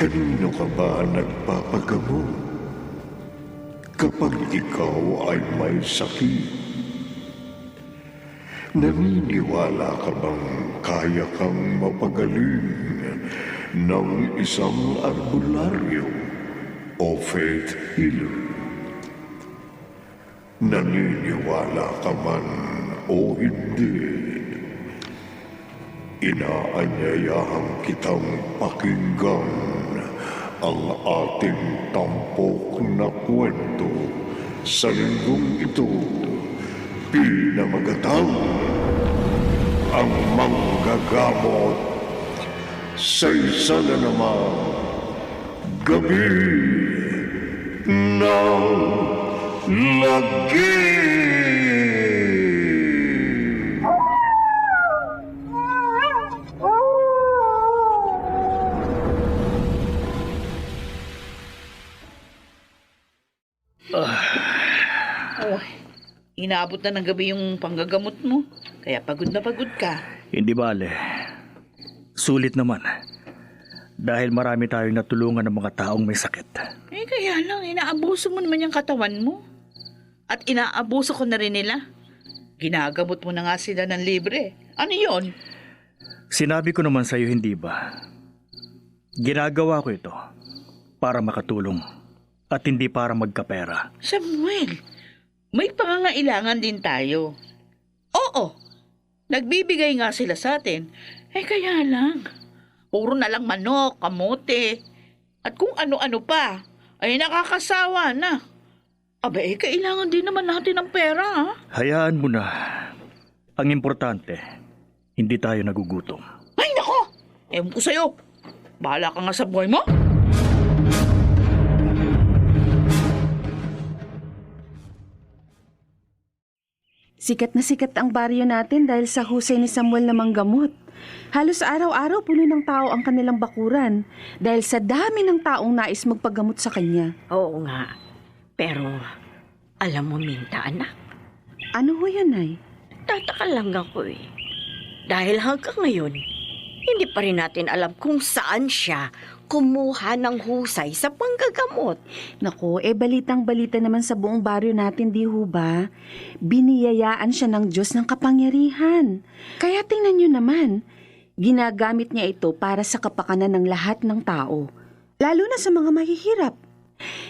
Kanino ka ba nagpapagamot kapag ikaw ay may sakit? Naniniwala ka bang kaya kang mapagaling ng isang albularyo o faith healer? Naniniwala ka man o hindi, inaanyayahan kitang pakinggan ang ating tampok na kwento sa linggong ito. Pinamagatang ang manggagamot sa isa na namang gabi ng lagi. Inaabot na ng gabi yung panggagamot mo. Kaya pagod na pagod ka. Hindi bale. Sulit naman. Dahil marami tayong natulungan ng mga taong may sakit. Kaya lang, inaabuso mo naman yung katawan mo. At inaabuso ko na rin nila. Ginagamot mo na nga sila ng libre. Ano yon? Sinabi ko naman sa'yo, hindi ba? Ginagawa ko ito para makatulong at hindi para magkapera. Samuel, may pangangailangan din tayo. Oo, nagbibigay nga sila sa atin. Kaya lang, puro na lang manok, kamote, at kung ano-ano pa, ay nakakasawa na. Aba, kailangan din naman natin ng pera, ha? Hayaan mo na. Ang importante, hindi tayo nagugutom. Ay, nako! Ewan ko sa'yo. Bahala ka nga sa buhay mo. Sikat na sikat ang baryo natin dahil sa husay ni Samuel na manggamot. Halos araw-araw puno ng tao ang kanilang bakuran dahil sa dami ng taong nais magpagamot sa kanya. Oo nga. Pero, alam mo, Minta, anak. Ano ho yan, Nay? Tataka lang ako eh. Dahil hanggang ngayon, hindi pa rin natin alam kung saan siya kumuha ng husay sa panggagamot. Naku, balitang-balita naman sa buong baryo natin, di ho ba? Biniyayaan siya ng Diyos ng kapangyarihan. Kaya tingnan niyo naman, ginagamit niya ito para sa kapakanan ng lahat ng tao, lalo na sa mga mahihirap.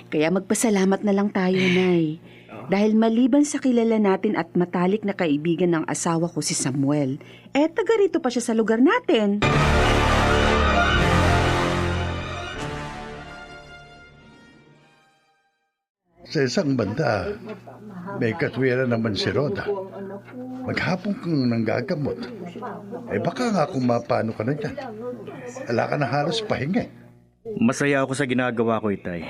Kaya magpasalamat na lang tayo, Nay. Dahil maliban sa kilala natin at matalik na kaibigan ng asawa ko si Samuel, taga rito pa siya sa lugar natin. Sa isang banda, may katwiran naman si Rhoda. Maghapon kang nanggagamot. Baka nga kung mapano ka na dyan. Ala ka na halos pahinga. Masaya ako sa ginagawa ko, Itay.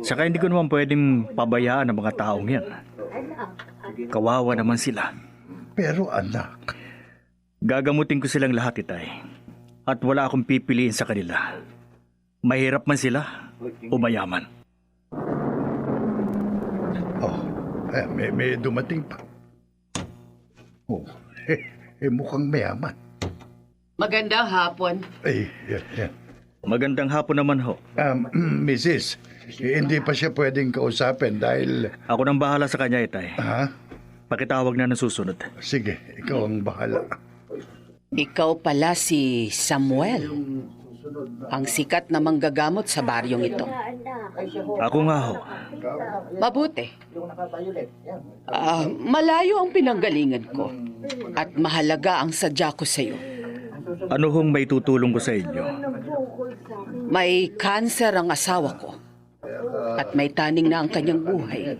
Saka hindi ko naman pwedeng pabayaan ang mga taong yan. Kawawa naman sila. Pero anak, Gagamutin ko silang lahat, Itay. At wala akong pipiliin sa kanila. Mahirap man sila o mayaman. may dumating pa. Mukhang mayaman. Magandang hapon. Yan. Magandang hapon naman ho. Mrs., hindi pa siya pwedeng kausapin dahil... Ako nang bahala sa kanya, Itay. Ha? Pakitawag na ng susunod. Sige, ikaw ang bahala. Ikaw pala si Samuel. Ang sikat na manggagamot sa baryong ito. Ako nga ho. Mabuti. Malayo ang pinanggalingan ko. At mahalaga ang sadya ko sa iyo. Ano hong may tutulong ko sa inyo? May kanser ang asawa ko. At may taning na ang kanyang buhay.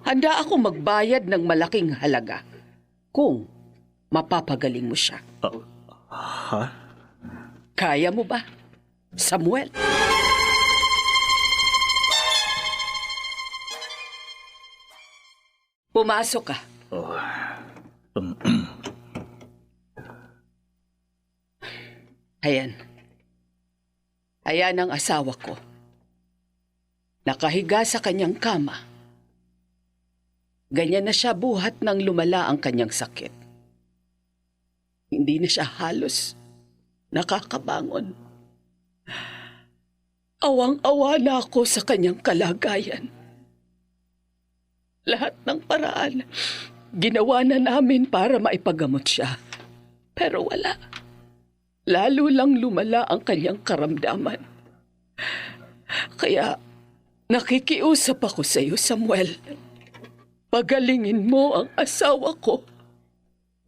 Handa ako magbayad ng malaking halaga kung mapapagaling mo siya. Ha? Kaya mo ba, Samuel? Pumasok ka. Ayan. Ayan ang asawa ko. Nakahiga sa kanyang kama. Ganyan na siya buhat nang lumala ang kanyang sakit. Hindi na siya halos nakakabangon. Awang-awa na ako sa kanyang kalagayan. Lahat ng paraan, ginawa na namin para maipagamot siya. Pero wala. Lalo lang lumala ang kanyang karamdaman. Kaya nakikiusap ako sa iyo, Samuel. Pagalingin mo ang asawa ko.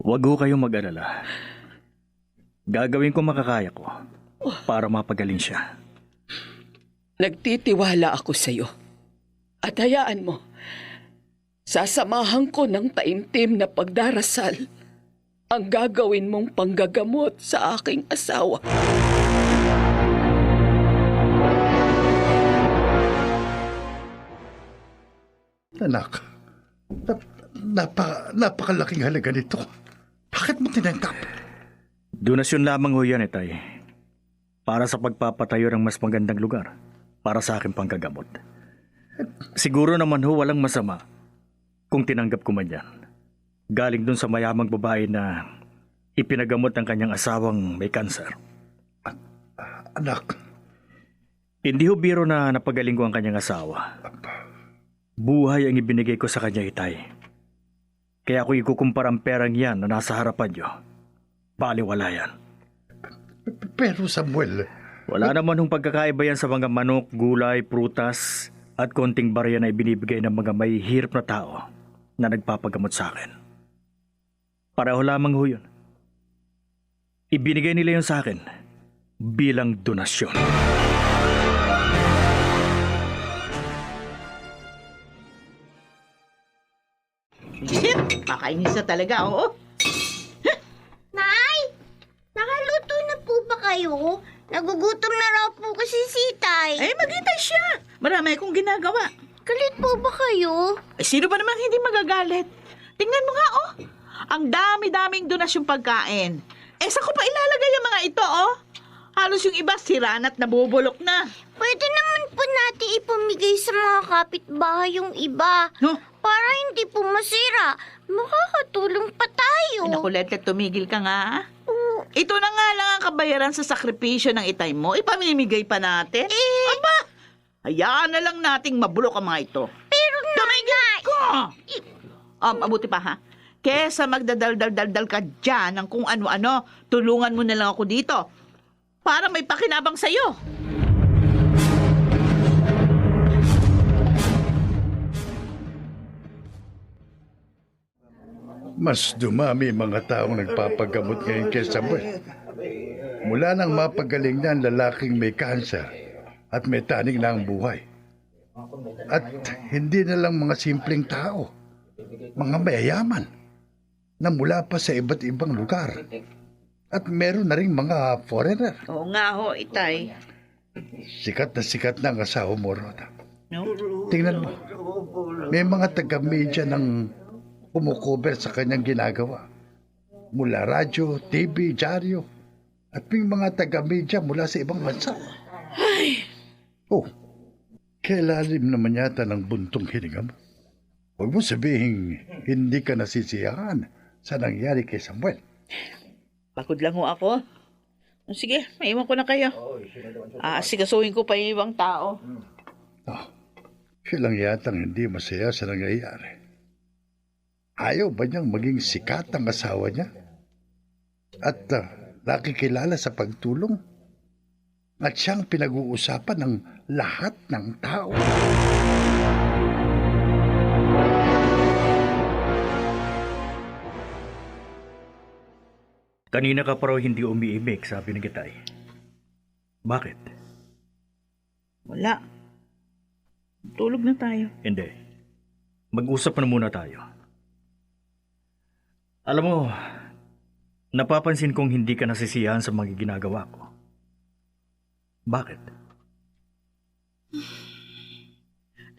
Huwag ho kayong mag-alala. Gagawin ko makakaya ko para mapagaling siya. Nagtitiwala ako sa iyo. At hayaan mo, sasamahan ko ng taimtim na pagdarasal ang gagawin mong panggagamot sa aking asawa. Anak, napakalaking halaga nito. Bakit mo tinanggap? Donasyon lamang ho yan, Itay. Para sa pagpapatayo ng mas magandang lugar para sa aking panggagamot. Siguro naman ho walang masama kung tinanggap ko man yan. Galing dun sa mayamang babae na ipinagamot ang kanyang asawang may kanser. Anak, Hindi ho biro na napagaling ko ang kanyang asawa. Buhay ang ibinigay ko sa kanya, Itay. Kaya ako ikukumpara ang perang yan na nasa harapan niyo. Baliwala yan. pero Samuel, Wala naman hong pagkakaiba yan sa mga manok, gulay, prutas at konting barya na ibinibigay ng mga may hirap na tao na nagpapagamot sa akin. Pareho lamang ho yun. Ibinigay nila yun sa akin bilang donasyon. Pakainis na talaga, oo. Nay! Nakaluto na po ba kayo? Nagugutom na raw po kasi si Tay. Eh, maghintay siya. Marami akong ginagawa. Galit po ba kayo? Eh, sino ba naman hindi magagalit? Tingnan mo nga, oh. Ang dami-daming donasyong pagkain. Eh, saan ko pa ilalagay yung mga ito, oh? Halos yung iba sira na't nabubulok na. Pwede naman po natin ipamigay sa mga kapitbahay yung iba. No? Para hindi po masira. Makakatulong pa tayo. Naku, Letlet, tumigil ka nga, ha? Ito na nga lang ang kabayaran sa sakripisyo ng itay mo. Ipamimigay pa natin. Aba, hayaan na lang nating mabulok ang mga ito. Pero Tumigil ko! Mabuti pa, ha? Kesa magdadal-dal-dal ka dyan ng kung ano-ano, tulungan mo na lang ako dito. Para may pakinabang sa'yo. mas dumami mga taong nagpapagamot ngayon kay Samuel. Mula nang mapagaling na ang lalaking may kanser at may taning na ang buhay. At hindi na lang mga simpleng tao, mga mayayaman na mula pa sa iba't ibang lugar. At meron na rin mga foreigner. Oo nga ho, itay. Sikat na ang asawa mo, Rhoda. No? Tingnan mo, may mga taga-media ng kumukover sa kanyang ginagawa. Mula radyo, TV, dyaryo, at may mga taga-media mula sa ibang bansa. Oh, kailalim naman yata ng buntong hininga mo. Huwag mo sabihin hindi ka nasisiyahan sa nangyari kay Samuel. Pagod lang ho ako. Sige, maiwan ko na kayo. Asikasuhin ko pa yung ibang tao. Oh, siya lang yatang hindi masaya sa nangyayari. Ayaw ba niyang maging sikat ang asawa niya? At nakikilala sa pagtulong? At siyang pinag-uusapan ng lahat ng tao. Kanina ka pa raw hindi umiimik, sabi ni Gitay. Bakit? Wala. Tulog na tayo. Hindi. Mag-usap na muna tayo. Alam mo, napapansin kong hindi ka nasisiyahan sa mga ginagawa ko. Bakit?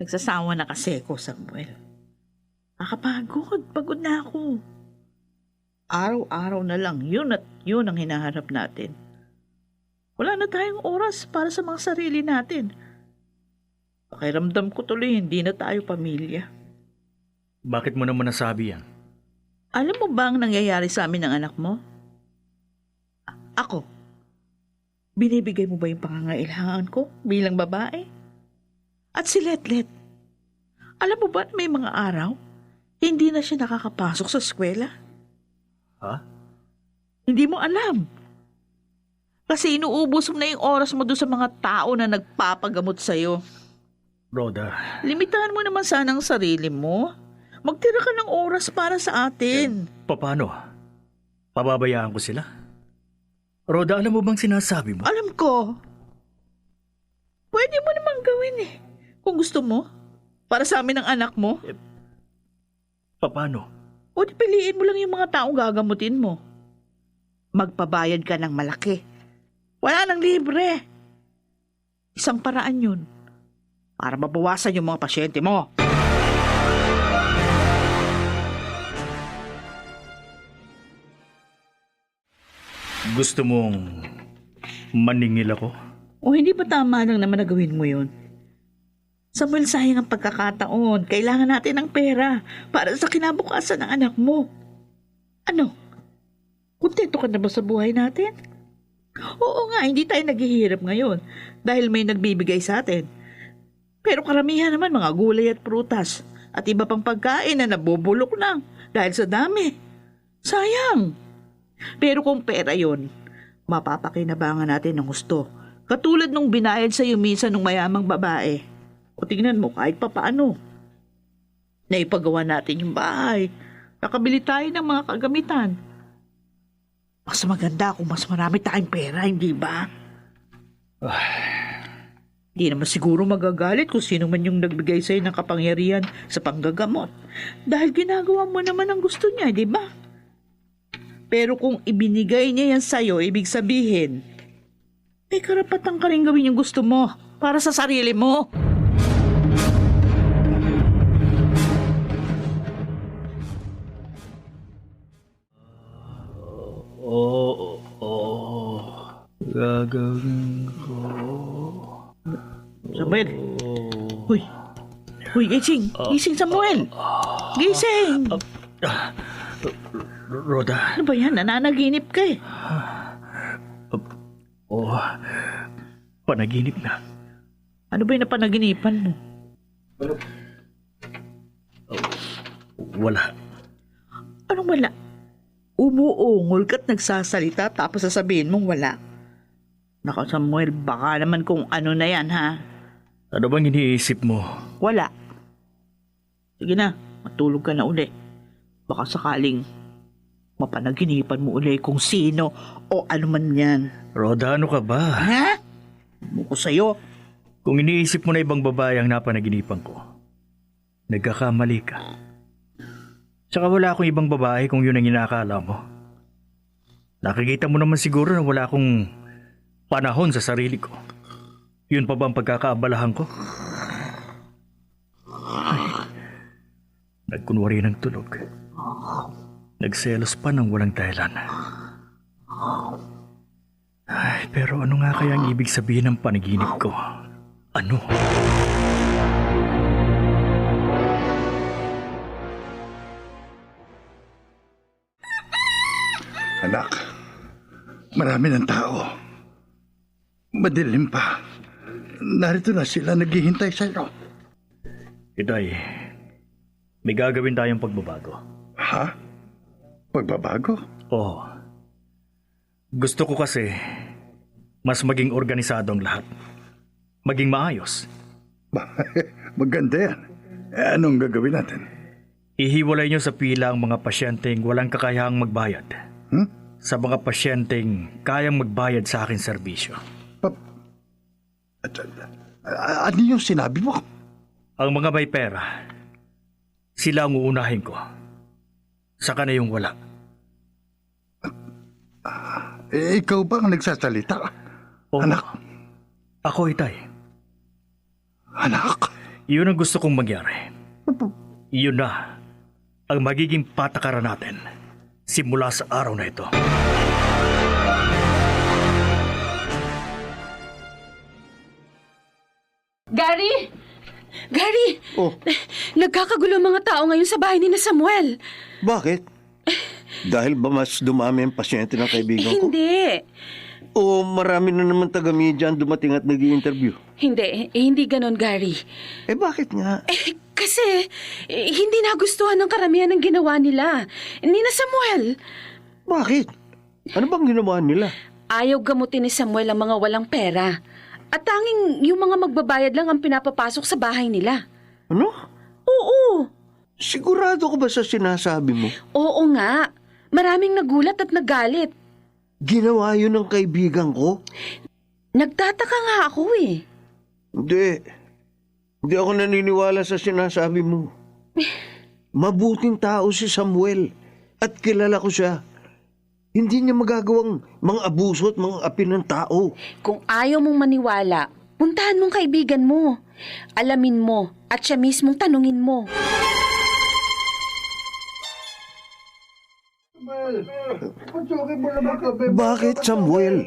Nagsasawa na kasi ko, Samuel. Nakapagod. Pagod na ako. Araw-araw na lang, yun at yun ang hinahanap natin. Wala na tayong oras para sa mga sarili natin. Pakiramdam ko tuloy, hindi na tayo pamilya. Bakit mo naman nasabi yan? Alam mo ba ang nangyayari sa amin ng anak mo? Ako. Binibigay mo ba yung pangangailangan ko bilang babae? At si Letlet, alam mo ba may mga araw, hindi na siya nakakapasok sa eskwela? Ha? Hindi mo alam. Kasi inuubos mo na yung oras mo doon sa mga tao na nagpapagamot sa'yo. Rhoda, Limitahan mo naman sana ang sarili mo. Magtira ka ng oras para sa atin. paano? Pababayaan ko sila? Rhoda, alam mo bang sinasabi mo? Alam ko. Pwede mo namang gawin eh. Kung gusto mo. Para sa amin ng anak mo. Paano? O di piliin mo lang yung mga taong gagamutin mo. Magpabayad ka ng malaki. Wala nang libre. Isang paraan yun. Para mabawasan yung mga pasyente mo. Gusto mong maningil ako? O hindi ba tama lang naman na gawin mo yun? Samuel, sayang ang pagkakataon. Kailangan natin ng pera para sa kinabukasan ng anak mo. Ano? Kontento ka na ba sa buhay natin? Oo nga, hindi tayo naghihirap ngayon dahil may nagbibigay sa atin. Pero karamihan naman mga gulay at prutas at iba pang pagkain na nabubulok lang dahil sa dami. Sayang. Pero kung pera yon, mapapakinabangan natin ng gusto. Katulad nung binayad sa iyo minsan ng mayamang babae. O tingnan mo kahit papaano. Naipagawa natin yung bahay. Nakabili tayo ng mga kagamitan. Mas maganda kung mas marami tayong pera, hindi ba? Di naman siguro magagalit kung sino man yung nagbigay sa'yo ng kapangyarihan sa panggagamot. Dahil ginagawa mo naman ang gusto niya, di ba? Pero kung ibinigay niya yan sa'yo, ibig sabihin, may karapatan ka rin gawin yung gusto mo para sa sarili mo. Gagawin ko. Samuel! Huy! Huy, gising! Gising, Samuel! Gising! Rhoda. Ano ba yan? Nananaginip ka eh. Panaginip na. Ano ba yung napanaginipan mo? Wala. Anong wala? Umuungol ka't nagsasalita tapos sasabihin mong wala. Nako Samuel, baka naman kung ano na yan ha. Ano bang iniisip mo? Wala. Sige na, matulog ka na uli. Baka sakaling mapanaginipan mo uli kung sino o ano man yan. Rhoda, ano ka ba? Ha? Buko sa'yo. Kung iniisip mo na ibang babae ang napanaginipan ko, nagkakamali ka. Tsaka wala akong ibang babae kung yun ang inakala mo. Nakikita mo naman siguro na wala akong panahon sa sarili ko. Yun pa ba ang pagkakaabalahan ko? Ay, nagkunwari ng tulog. Nagselos pa ng walang dahilan. Ay, pero ano nga kaya ang ibig sabihin ng panaginip ko? Ano? Anak, marami ng tao. Madilim pa. Narito na sila naghihintay sa iyo. Itay, may gagawin tayong pagbabago. Ha? Pagbabago? Oo. Gusto ko kasi mas maging organisado ang lahat. Maging maayos. Maganda yan. Anong gagawin natin? Ihiwalay niyo sa pila ang mga pasyenteng walang kakayahang magbayad. Sa mga pasyenteng kayang magbayad sa aking serbisyo. Ano yung sinabi mo? Ang mga may pera, sila ang uunahin ko. Saka na yung wala. Ikaw ba ang nagsasalita? Oo. Anak? Ako, Itay. Anak? Iyon ang gusto kong mangyari. Iyon na ang magiging patakaran natin simula sa araw na ito. Gary! Gary! Oh, Nagkakagulo ang mga tao ngayon sa bahay ni na Samuel. bakit? Dahil ba mas dumami ang pasyente ng kaibigan ko? Hindi. O marami na naman taga-media ang dumating at nag-i-interview? Hindi ganon, Gary. Bakit nga? Kasi hindi nagustuhan ng karamihan ng ginawa nila. Nina Samuel, Bakit? Ano bang ginawa nila? ayaw gamutin ni Samuel ang mga walang pera. At tanging yung mga magbabayad lang ang pinapapasok sa bahay nila. Ano? Oo, Sigurado ko ba sa sinasabi mo? oo nga. Maraming nagulat at nagalit. Ginawa yun ng kaibigan ko? Nagtataka nga ako eh. Hindi. Hindi ako naniniwala sa sinasabi mo. Mabuting tao si Samuel at kilala ko siya. Hindi niya magagawang mga abuso at mga api ng tao. Kung ayaw mong maniwala, puntahan mong kaibigan mo. Alamin mo at siya mismong tanungin mo. Bakit, Samuel?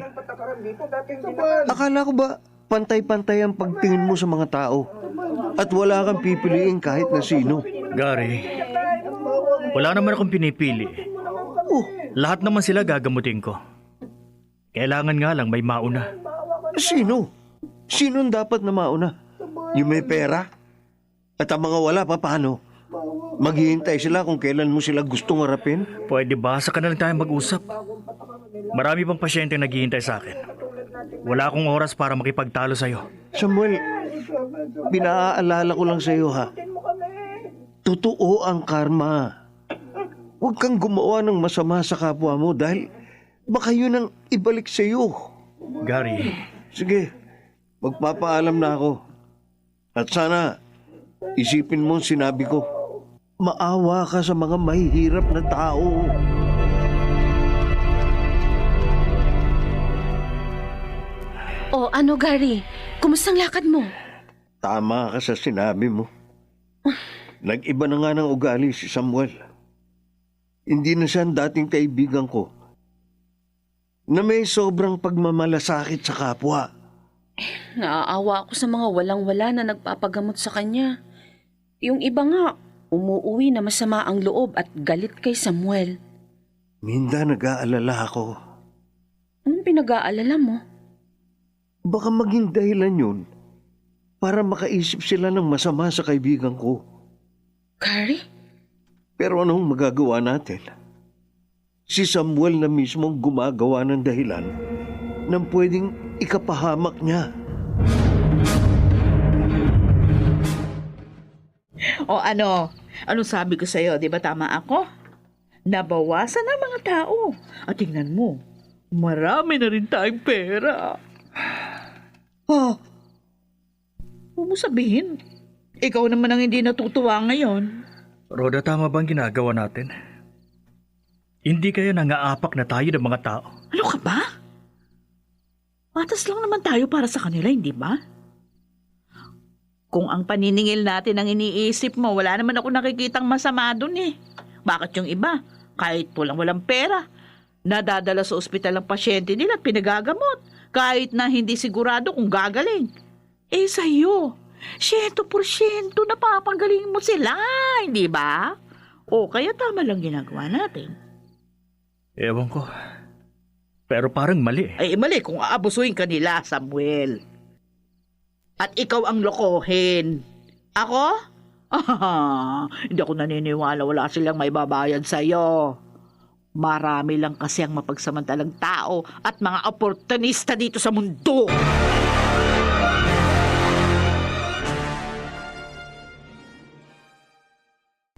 Akala ko ba pantay-pantay ang pagtingin mo sa mga tao at wala kang pipiliin kahit na sino? Gary, wala naman akong pinipili. Lahat naman sila gagamutin ko. Kailangan nga lang may mauna. Sino? Sino ang dapat na mauna? Yung may pera? At ang mga wala pa, paano? Maghihintay sila kung kailan mo sila gustong harapin? Pwede ba sa kanila tayo mag-usap? Marami pang pasyente naghihintay sa akin. Wala akong oras para makipagtalo sa'yo. Samuel, pinaalala ko lang sa'yo ha. Totoo ang karma. Huwag kang gumawa ng masama sa kapwa mo dahil baka yun ang ibalik sa'yo. Gary, Sige, magpapaalam na ako. At sana, isipin mo ang sinabi ko. Maawa ka sa mga mahihirap na tao. O ano, Gary? Kumustang lakad mo? Tama ka sa sinabi mo. Nag-iba na nga ng ugali si Samuel. Hindi na siya ang dating kaibigan ko na may sobrang pagmamalasakit sa kapwa. Naaawa ako sa mga walang-wala na nagpapagamot sa kanya. Yung iba nga, umuuwi na masama ang loob at galit kay Samuel. Minda, nag-aalala ako. Anong pinag-aalala mo? Baka maging dahilan yun para makaisip sila ng masama sa kaibigan ko. Gary? Pero anong magagawa natin? Si Samuel na mismo ang gumagawa ng dahilan ng pwedeng ikapahamak niya. O ano? Anong sabi ko sa'yo? Di ba tama ako? Nabawasan na mga tao. At tingnan mo, marami na rin tayong pera. Oh, huwag mo sabihin, ikaw naman ang hindi natutuwa ngayon. Rhoda, tama bang ginagawa natin? Hindi kaya nangaapak na tayo ng mga tao? Ano ka ba? Patas lang naman tayo para sa kanila, hindi ba? Kung ang paniningil natin ang iniisip mo, wala naman ako nakikitang masama dun eh. Bakit yung iba, kahit walang pera, nadadala sa ospital ang pasyente nila at pinagagamot, kahit na hindi sigurado kung gagaling. Eh sa'yo, 100% napapagaling mo sila, hindi ba? O kaya tama lang ginagawa natin. Ewan ko. Pero parang mali. Ay mali kung aabusuin ka nila, Samuel. At ikaw ang lokohin. Ako? Hindi ako naniniwala wala silang may babayad sa'yo. Marami lang kasi ang mapagsamantalang tao at mga oportunista dito sa mundo.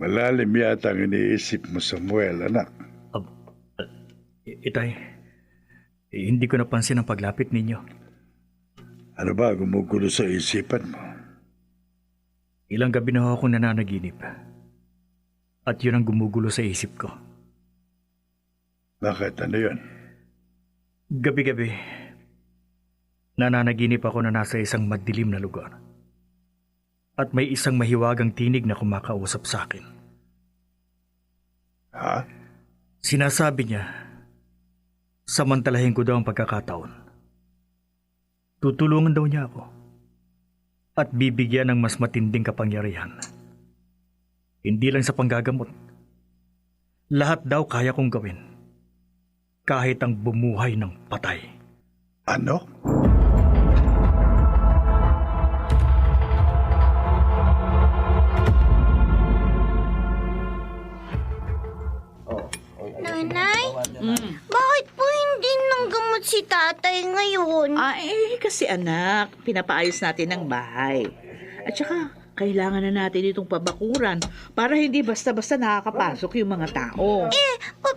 Malalim yata ang iniisip mo, Samuel, anak. Itay, hindi ko napansin ang paglapit ninyo. Ano ba gumugulo sa isipan mo? Ilang gabi na akong nananaginip. At yun ang gumugulo sa isip ko. Bakit? Ano yun? Gabi-gabi, nananaginip ako na nasa isang madilim na lugar. At may isang mahiwagang tinig na kumakausap sa akin. Ha? Sinasabi niya, samantalahin ko daw ang pagkakataon. Tutulungan daw niya ako. At bibigyan ng mas matinding kapangyarihan. Hindi lang sa panggagamot. Lahat daw kaya kong gawin. Kahit ang bumuhay ng patay. Ano? Nanay, bakit po hindi nang gamot si tatay ngayon? Kasi anak, pinapaayos natin ang bahay. At saka, kailangan na natin itong pabakuran para hindi basta-basta nakakapasok yung mga tao.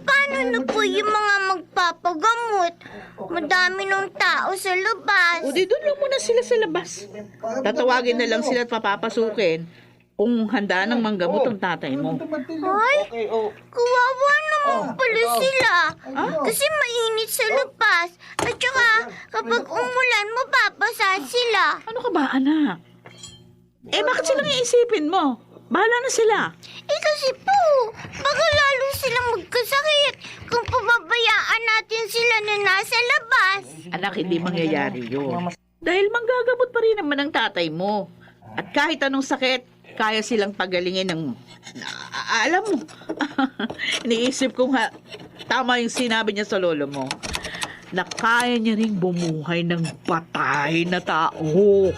Paano na po yung mga magpapagamot? Madami ng tao sa labas. O di doon lang muna sila sa labas. Tatawagin na lang sila at papapasukin kung handa ng manggamot ang tatay mo. Ay, kawawa naman pala sila. Kasi mainit sa labas. At saka, kapag umulan, mababasa sila. Ano ka ba, anak? Bakit silang iisipin mo? Bahala na sila. Kasi po, baka lalo silang magkasakit kung pababayaan natin sila na nasa labas. Anak, hindi mangyayari yun. Dahil manggagamot pa rin naman ang tatay mo. At kahit anong sakit, kaya silang pagalingin ng... alam mo, iniisip ko nga, tama yung sinabi niya sa lolo mo, na kaya niya ring bumuhay ng patay na tao.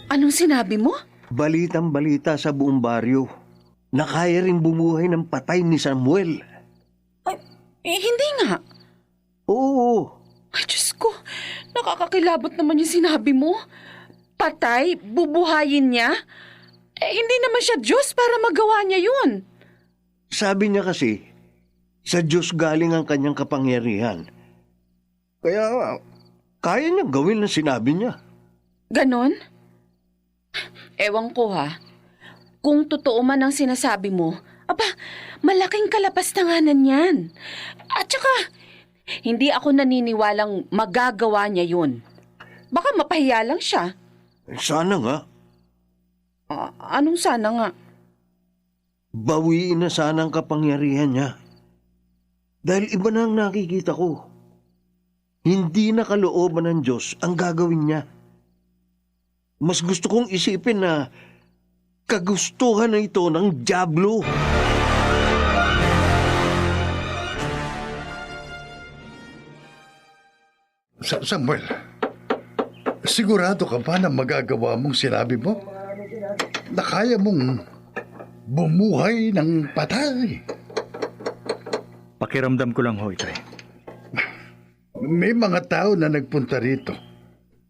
Anong sinabi mo? Balitang-balita sa buong baryo na kaya rin bumuhay ng patay ni Samuel. Hindi nga. Oo, Ay, Diyos ko. Nakakakilabot naman yung sinabi mo. Patay? Bubuhayin niya? Hindi naman siya Diyos para magawa niya yun. sabi niya kasi, sa Diyos galing ang kanyang kapangyarihan. Kaya, kaya niyang gawin ang sinabi niya. Ganon? Ewan ko ha. Kung totoo man ang sinasabi mo, malaking kalapastanganan yan. At saka, hindi ako naniniwalang magagawa niya yun. Baka mapahiya lang siya. Sana nga, Anong sana nga? bawiin na sana ang kapangyarihan niya. Dahil iba na ang nakikita ko. Hindi na kalooban ng Diyos ang gagawin niya. Mas gusto kong isipin na kagustuhan na ito ng dyablo. Samuel, sigurado ka ba na magagawa mong sinabi mo? Na kaya mong bumuhay ng patay? Pakiramdam ko lang ho, Itay. May mga tao na nagpunta rito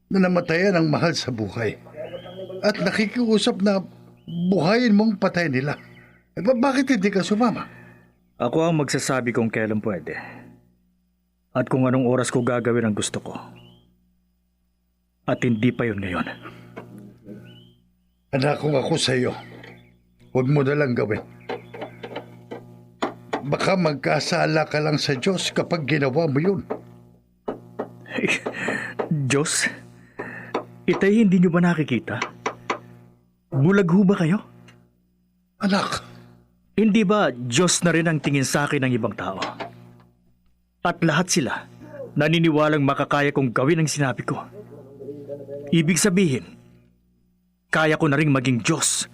na namatayan ng mahal sa buhay at nakikiusap na buhayin mong patay nila. Bakit hindi ka sumama? Ako ang magsasabi kung kailan pwede. At kung anong oras ko gagawin ang gusto ko. At hindi pa yun ngayon. Anak, kung ako sa iyo, huwag mo na lang gawin. Baka magkasala ka lang sa Diyos kapag ginawa mo yun. Diyos? Itay, hindi niyo ba nakikita? Bulag ho ba kayo? Anak, Hindi ba Diyos na rin ang tingin sa akin ng ibang tao? At lahat sila naniniwalang makakaya kong gawin ang sinabi ko. Ibig sabihin, kaya ko na rin maging Diyos.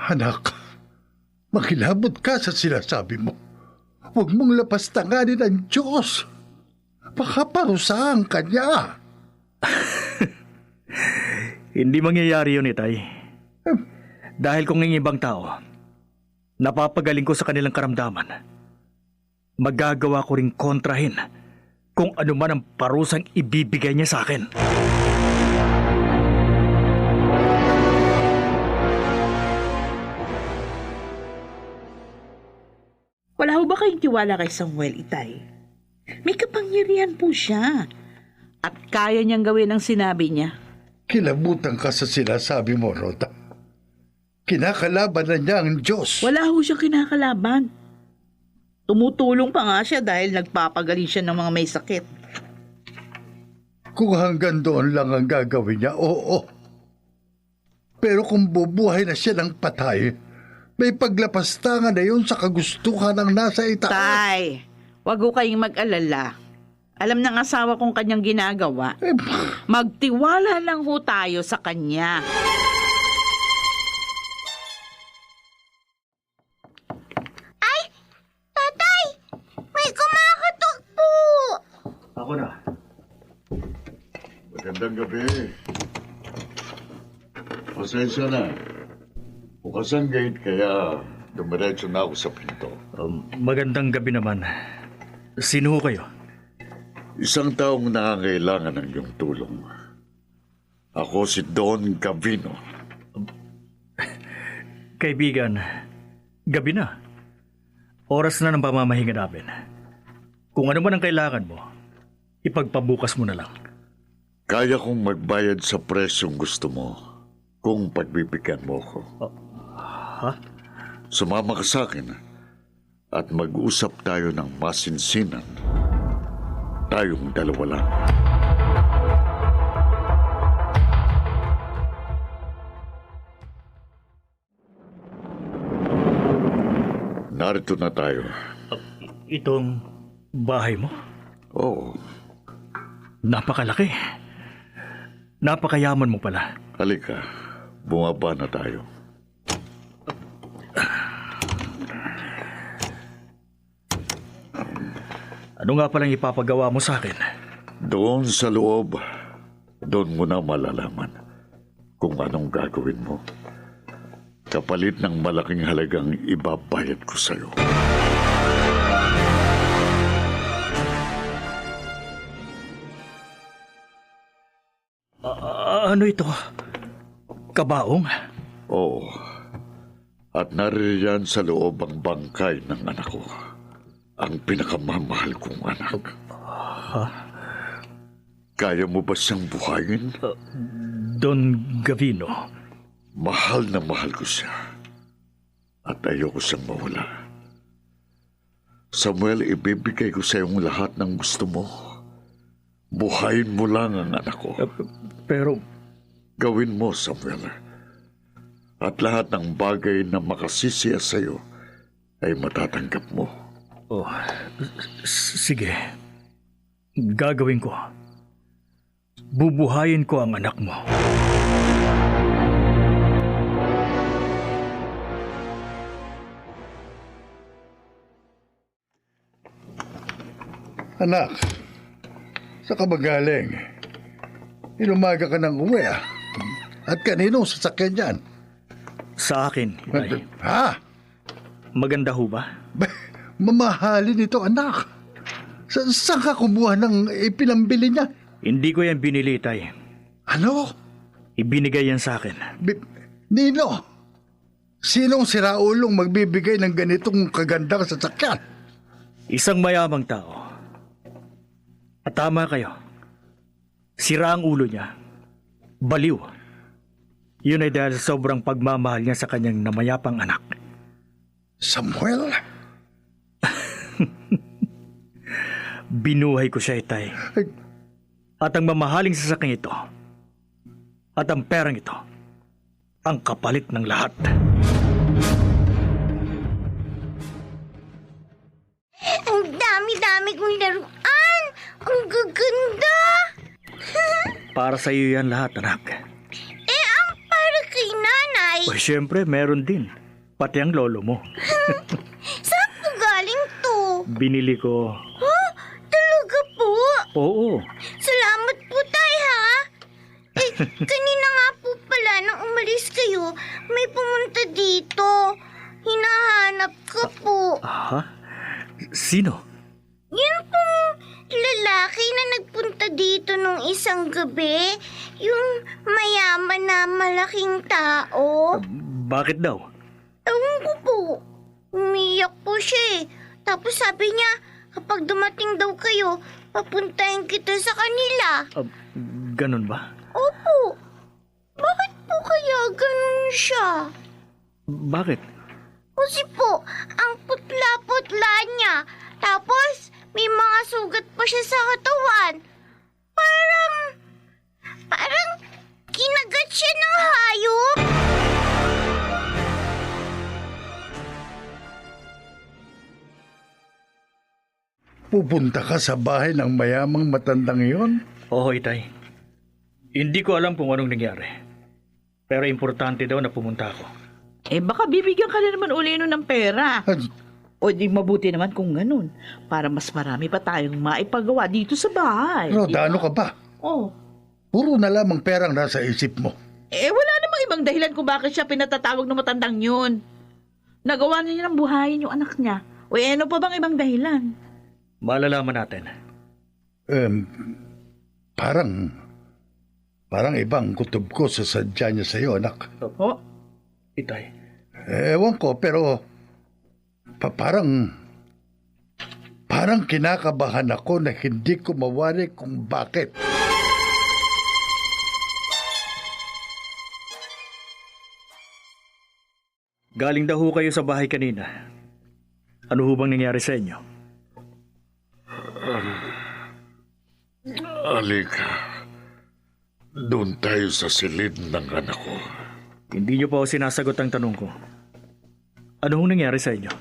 anak, makilabot ka sa sinasabi mo. Huwag mong lapastanganin ang Diyos. Baka parusahan ka niya. Hindi mangyayari yun, Itay. Dahil kung ang ibang tao, napapagaling ko sa kanilang karamdaman, magagawa ko ring kontrahin kung ano man ang parusang ibibigay niya sa akin. Wala ho ba kayong tiwala kay Samuel, Itay? May kapangyarihan po siya. At kaya niyang gawin ang sinabi niya. Kilabutan ka sa sinasabi mo, Rhoda. Kinakalaban na niya ang Diyos. Wala ho siyang kinakalaban. Tumutulong pa nga siya dahil nagpapagaling siya ng mga may sakit. Kung hanggang doon lang ang gagawin niya, oo. Pero kung bubuhay na siya ng patay, may paglapastangan na yun sa kagustuhan ng nasa itaas. Tay, wag ho kayong mag-alala. Alam ng asawa kong kanyang ginagawa. Magtiwala lang ho tayo sa kanya. Magandang gabi. Pasensya na. Bukas ang gate kaya dumiretso na ako sa pinto. Magandang gabi naman. Sino ho kayo? Isang taong nangangailangan ng iyong tulong. Ako si Don Gavino. Kaibigan, gabi na. Oras na ng pamamahinga namin. Kung ano man ang kailangan mo, ipagpabukas mo na lang. Kaya kong magbayad sa presyong gusto mo kung pagbibigyan mo ako. Ha? Sumama ka sa akin at mag-usap tayo ng masinsinan. Tayong dalawa lang. Narito na tayo. Itong bahay mo? Oo, Napakalaki. Napakayaman mo pala. halika. Bumaba na tayo. Ano nga palang ipapagawa mo sa akin? Doon sa loob, doon mo na malalaman kung anong gagawin mo. Kapalit ng malaking halagang ibabayad ko sa'yo. Ano ito? Kabaong? Oo. At naririyan sa loob ang bangkay ng anak ko. Ang pinakamamahal kong anak. Kaya mo ba siyang buhayin? Don Gavino. Mahal na mahal ko siya. At ayoko siyang mawala. Samuel, ibibigay ko sa iyong lahat ng gusto mo. Buhayin mo lang ang anak ko. Pero Gawin mo, Samuel. At lahat ng bagay na makasisiya sa iyo ay matatanggap mo. Oh, sige. Gagawin ko. Bubuhayin ko ang anak mo. Anak, sa ka ba galing? Inumaga ka ng uwi ah. At kaninong sasakyan yan? Sa akin, Itay. Ha? Maganda ho ba? Mamahalin ito, anak. Saan ka kumuha ng ipinambili niya? Hindi ko yan binili, Itay. Ano? Ibinigay yan sa akin. Nino? Sinong siraulong magbibigay ng ganitong kagandang sasakyan? Isang mayamang tao. At tama kayo. Sira ang ulo niya. Baliw. Yun ay dahil sa sobrang pagmamahal niya sa kanyang namayapang anak. Samuel? Binuhay ko siya, Itay. At ang mamahaling sasakyan ito, at ang perang ito, ang kapalit ng lahat. Ang dami-dami kong laruan! Ang gaganda! Para sa iyo yan lahat, anak. Ang para kay nanay! O siyempre, meron din. Pati ang lolo mo. Saan po galing to? Binili ko. Talaga po? Oo. Salamat po, tay, ha? Kanina nga po pala nang umalis kayo, may pumunta dito. Hinahanap ka po. Ha? Sino? Yun pong lalaki na nagpunta dito nung isang gabi. Yung mayaman na malaking tao. Bakit daw? Ewan ko po. Umiyak po siya eh. Tapos sabi niya, kapag dumating daw kayo, papuntahin kita sa kanila. Ganun ba? Opo. Bakit po kaya ganun siya? Bakit? Kasi po, ang putla-putla niya. Tapos, may mga sugat pa siya sa katawan. Parang kinagat siya ng hayop. Pupunta ka sa bahay ng mayamang matandang iyon? Oo, Itay. Hindi ko alam kung anong nangyari. Pero importante daw na pumunta ako. Baka bibigyan ka na naman uli nun ng pera. O di mabuti naman kung ganun. Para mas marami pa tayong maipagawa dito sa bahay. Roda, ano ka ba? Oh, Puro na lamang perang nasa isip mo. Wala namang ibang dahilan kung bakit siya pinatatawag ng matandang yun. Nagawa na niya ng buhayin yung anak niya. O ano pa bang ibang dahilan? Malalaman natin. Parang ibang kutob ko sa sadya niya sa'yo, anak. Opo. Itay. Ewan ko, pero parang kinakabahan ako na hindi ko mawari kung bakit. Galing daw ho kayo sa bahay kanina. Ano ho bang nangyari sa inyo? Alika, doon tayo sa silid ng anak ko. Hindi niyo pa ho sinasagot ang tanong ko. Ano hong nangyari sa inyo?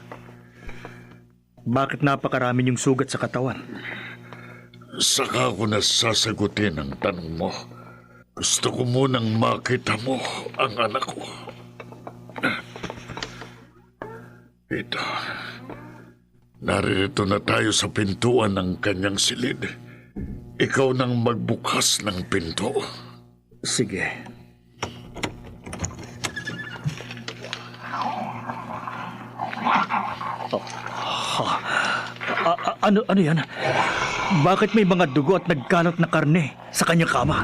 Bakit napakarami niyong sugat sa katawan? Saka ko na sasagutin ang tanong mo. Gusto ko munang makita mo ang anak ko. Ito. Naririto na tayo sa pintuan ng kanyang silid. Ikaw nang magbukas ng pinto. Sige. Ano yan? Bakit may mga dugo at nagkalat na karne sa kanyang kama?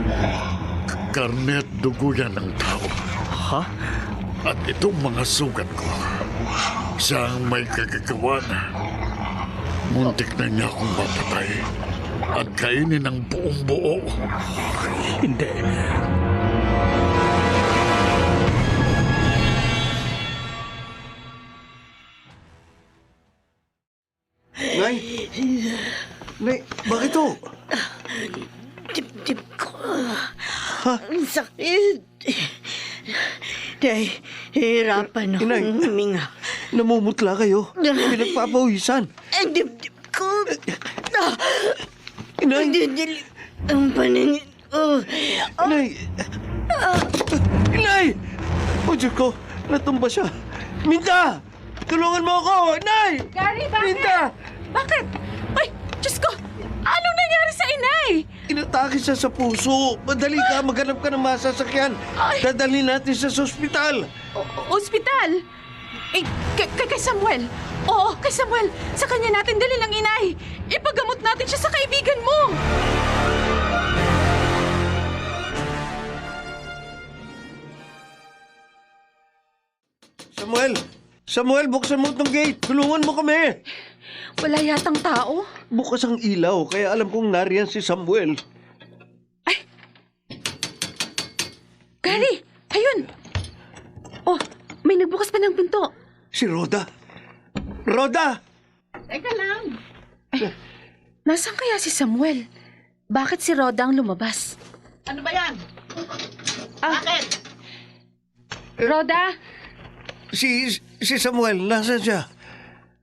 Karne at dugo yan ng tao. Ha? At itong mga sugat ko, siya ang may kagagawa na. Muntik na niya akong mapatay at kainin ng buong buo. Hindi. Nay! Nay, bakit to? Dibdib ko. Ang sakit. Day, hirapan Inay. akong huminga. Namumutla kayo. Pinagpapawisan. Ang dibdib ko. Inay! Ang didilim. Ang paningin ko. Inay! Inay! O Diyos ko, natumba siya. Minta! Tulungan mo ako! Inay! Gary, bakit? Minta! Bakit? Ay, Diyos ko! Anong nangyari sa inay? Inatake siya sa puso. Madali ka, maghanap ka ng masasakyan. Dadalhin natin siya sa ospital. Ospital? Eh, kay Samuel. Oo, kay Samuel. Sa kanya natin dali ng inay. Ipagamot natin siya sa kaibigan mo. Samuel! Samuel, buksan mo itong gate. Tulungan mo kami. Wala yatang tao. Bukas ang ilaw, kaya alam kong nariyan si Samuel. Gary, ayun. Oh, may nagbukas pa ng pinto. Si Rhoda. Rhoda! Teka lang. Nasaan kaya si Samuel? Bakit si Rhoda ang lumabas? Ano ba yan? Bakit? Rhoda? Si Samuel, nasaan siya?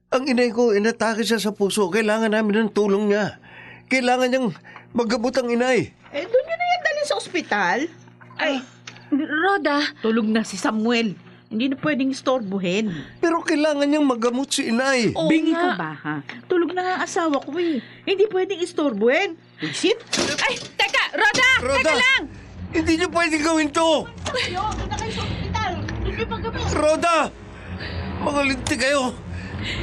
Ang inay ko, inatake siya sa puso. Kailangan namin ng tulong niya. Kailangan niyang magabot ang inay. Doon nyo na yan dalhin sa ospital. Ay, Rhoda? tulog na si Samuel. Hindi na pwedeng istorbohin. Pero kailangan niyang magamot si inay. Oo Bingi nga. ka ba, ha? Tulog na nga ang asawa ko eh. Hindi pwedeng istorbohin. Isip? Ay, teka! Rhoda! Rhoda! Teka lang! Hindi niyo pwedeng gawin to! Kayo, doon na kayo sa ospital. Doon nyo paggamot. Rhoda! Mga linti kayo!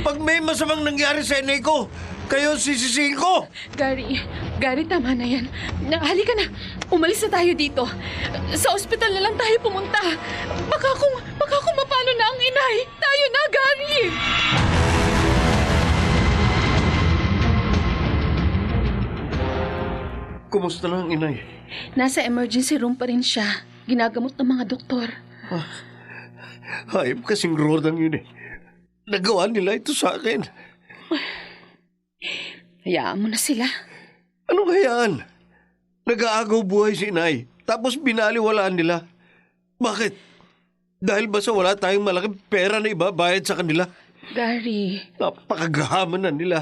Pag may masamang nangyari sa inay ko, kayo sisisihin ko! Gary, tama na yan. Halika na. Umalis na tayo dito. Sa ospital na lang tayo pumunta. Baka kung mapano na ang inay. Tayo na, Gary! Kumusta na ang inay? Nasa emergency room pa rin siya. Ginagamot ng mga doktor. Hayop kasing Rodang yun eh. Nagawa nila ito sa akin. Hayaan mo na sila. Anong hayaan? Nag-aagaw buhay si inay, tapos binaliwalaan nila. Bakit? Dahil ba sa wala tayong malaking pera na ibabayad sa kanila? Gary, Napakagahaman na nila.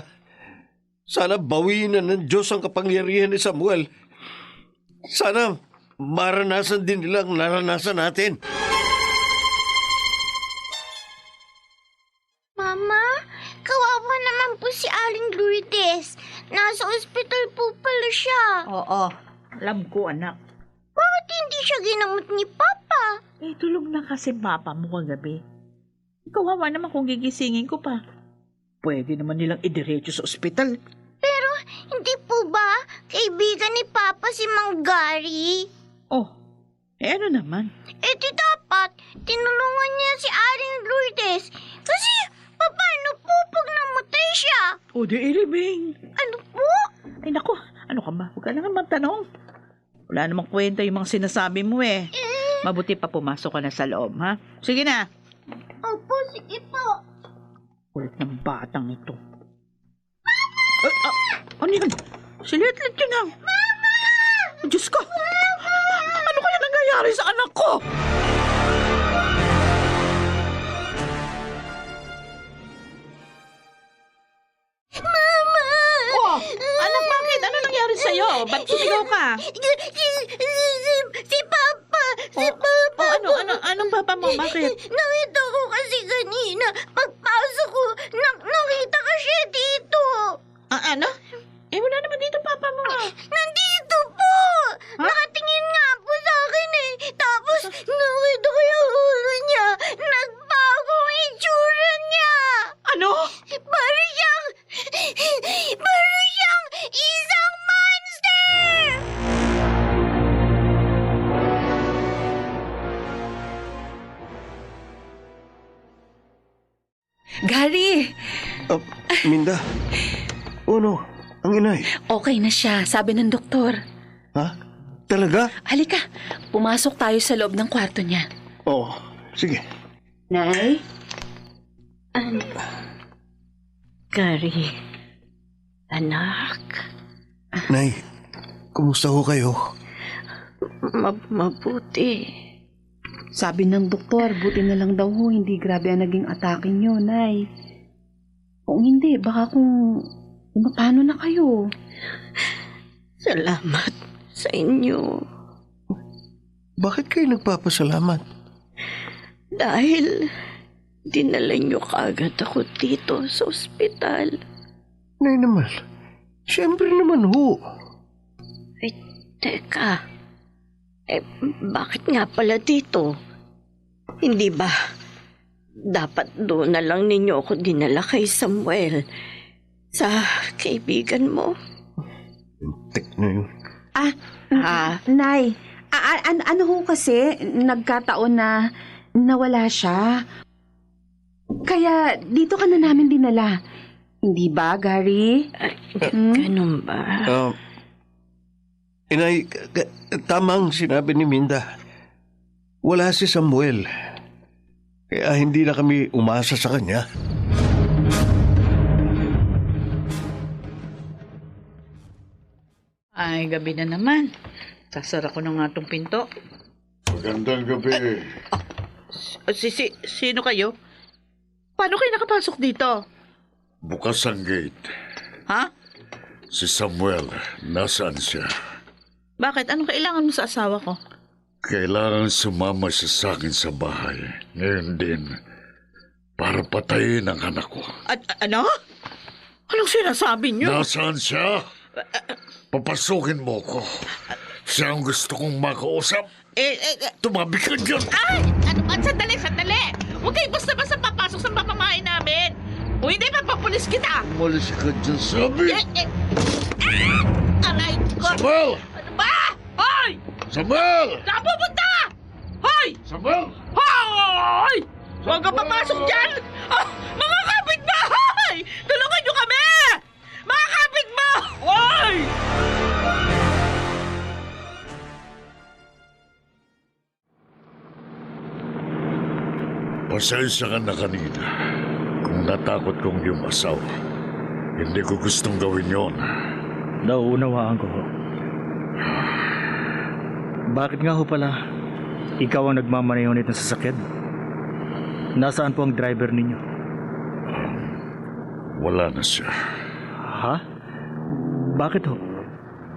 Sana bawiin na ng Diyos ang kapangyarihan ni Samuel. Sana maranasan din nila ang naranasan natin. Mama, kawawa naman po si Aling Lourdes. Nasa ospital po pala siya. Oo, alam ko anak. siya ginamot ni Papa? Eh, tulog na kasi papa mo kagabi. Kawawa naman kung gigisingin ko pa. Pwede naman nilang idiretso sa ospital. Pero hindi po ba kaibigan ni Papa si Mang Gary? Oh, eh ano naman? Eh di dapat tinulungan niya si Aling Lourdes. Kasi paano po pag namatay siya? O di ilibing. Ano po? Ay naku, ano ka ba? Huwag ka na nga magtanong. Wala namang kwenta yung mga sinasabi mo eh. Mabuti pa pumasok ka na sa loob, ha? Sige na. Opo, sige po. Kulit ng batang ito. Mama! Ano yan? Si Letlet yun ah. Mama! Diyos ko! Mama! Ano kaya nangyayari sa anak ko? Mama! Oh! Anak, bakit? Ano nangyari sa'yo? Ba't sumigaw ka? Si Papa! Si Papa! Oh, anong papa mo? Bakit? Nakita ko kasi kanina. Pagpasok ko, nakita ka siya dito. Ano? Eh, wala naman dito papa mo ah. Nandito po! Nakatingin nga po sa akin eh. Tapos, nakita ko yung ulo niya. Nagbago ang itsura niya. Ano? Para siyang isang monster! Gary, Minda. Ano? Ang inay. okay na siya, sabi ng doktor. Ha? Talaga? Halika, pumasok tayo sa loob ng kwarto niya. Oo. Sige. Nay? Gary, anak, Nay, kumusta ho kayo? mabuti. Sabi ng doktor, buti na lang daw ho, hindi grabe ang naging atake niyo, Nay. Kung hindi, baka kung paano na kayo? Salamat sa inyo. Bakit kayo nagpapasalamat? Dahil dinala niyo kaagad ako dito sa ospital. Nay naman. Siyempre naman ho. Ay, teka. Bakit nga pala dito? Hindi ba dapat doon na lang ninyo ako dinala kay Samuel sa kaibigan mo? Tek na yun. Nay, ano ho kasi, nagkataon na nawala siya. Kaya dito ka na namin dinala. Hindi ba, Gary? Ganun ba? Inay, tamang sinabi ni Minda. Wala si Samuel. Kaya hindi na kami umasa sa kanya. Ay, gabi na naman. Sasara ko na nga tong pinto. Magandang gabi. Sino kayo? Paano kayo nakapasok dito? Bukas ang gate. Ha? Si Samuel, nasaan siya? Bakit? Anong kailangan mo sa asawa ko? Kailangan sumama siya sa akin sa bahay. Ngayon din, para patayin ang anak ko. Ano? Anong sinasabi niyo? Nasaan siya? Papasukin mo ko. Siya ang gusto kong makausap. Tumabi ka dyan. Ay! Ano ba? Sandali! Huwag kayo basta-basta papasok sa pamamahay namin. O hindi, mapapulis kita. Umalis ka dyan, sabi. Aray ko! Samuel! Ano ba? Hoy! Samuel! Saan pupunta? Hoy! Samuel! Hoy! Huwag ka papasok dyan! Oh, mga kapitbahay! Tulungan niyo kami! Mga kapitbahay! Pasensya ka na kanina. Kung natakot kong yung asawa, hindi ko gustong gawin yon. Nauunawaan ko ho. Bakit nga ho pala ikaw ang nagmamaneho nito ng sasakyan? Nasaan po ang driver ninyo? Wala na siya. Ha? Bakit ho?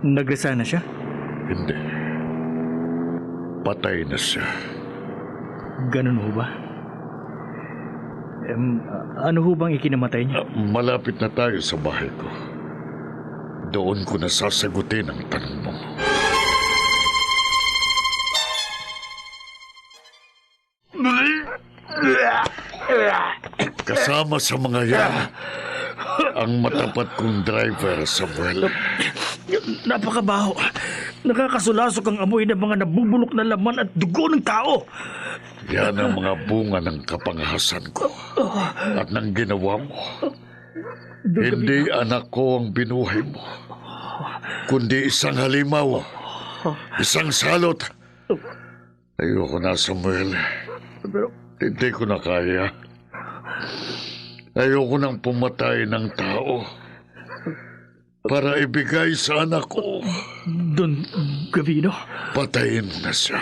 Nag-resign na siya? Hindi. Patay na siya. Ganun ho ba? Ano ho bang ikinamatay niya? Malapit na tayo sa bahay ko. Doon ko na sasagutin ang tanong mo. Kasama sa mga yan, ang matapat kong driver, Samuel. Napakabaho. Nakakasulasok ang amoy ng mga nabubulok na laman at dugo ng tao. Yan ang mga bunga ng kapangahasan ko at ng ginawa mo. Hindi anak ko ang binuhay mo, kundi isang halimaw, isang salot. Ayoko na, Samuel. Hindi ko na kaya. Ayoko nang pumatay ng tao para ibigay sa anak ko. Don Gavino? Patayin mo na siya.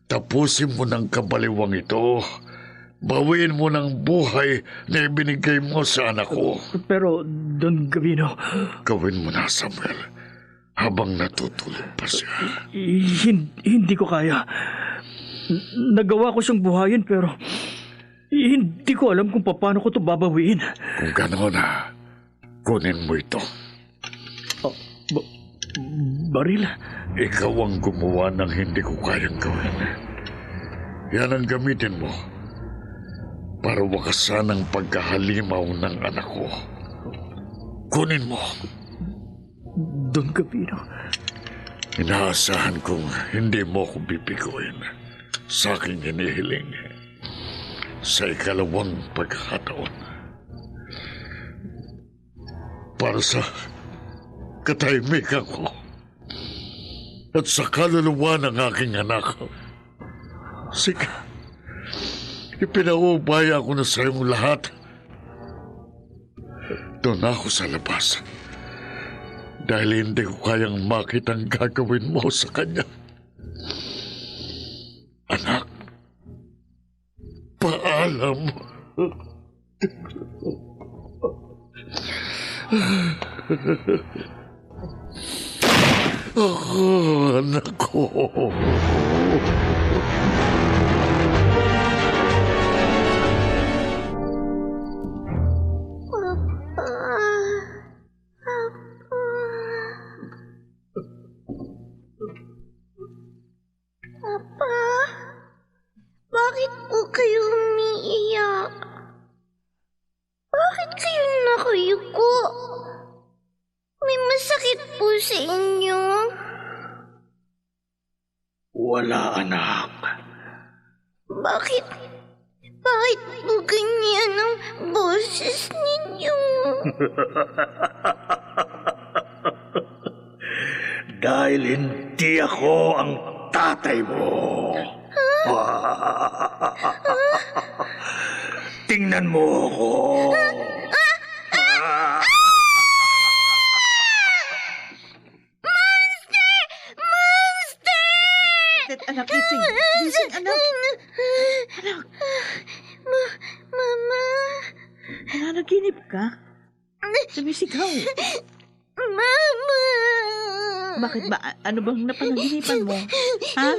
Tapusin mo ng kabaliwang ito. Bawiin mo ng buhay na ibinigay mo sa anak ko. Pero, Don Gavino... Gawin mo na, Samuel, habang natutulog pa siya. Hindi ko kaya. Nagawa ko siyang buhayin pero... Hindi ko alam kung paano ko ito babawiin. Kung gano'n na, kunin mo ito. Baril? Ikaw ang gumawa ng hindi ko kayang gawin. Yan ang gamitin mo para wakasan ang pagkahalimaw ng anak ko. Kunin mo. Don Gavino? Inaasahan kong hindi mo ko bibiguin sa aking hinihiling sa ikalawang pagkakataon. Para sa katahimikan ko at sa kaluluwa ng aking anak. Sige, ipinaubaya ko na sa iyong lahat. Doon ako sa labas. Dahil hindi ko kayang makita ang gagawin mo sa kanya. Anak, paalam. Anak ko. Papa, bakit po kayo umiiyak? Bakit kayo nakayuko? May masakit po sa inyo? Wala, anak. Bakit po ganyan ang boses ninyo? Dahil hindi ako ang tatay mo. Tingnan mo ako. Anak, gising. Gising, anak. Anak. Mama. Nanaginip ka? Sumisigaw. Mama. Bakit ba? Ano bang napanaginipan mo? Ha?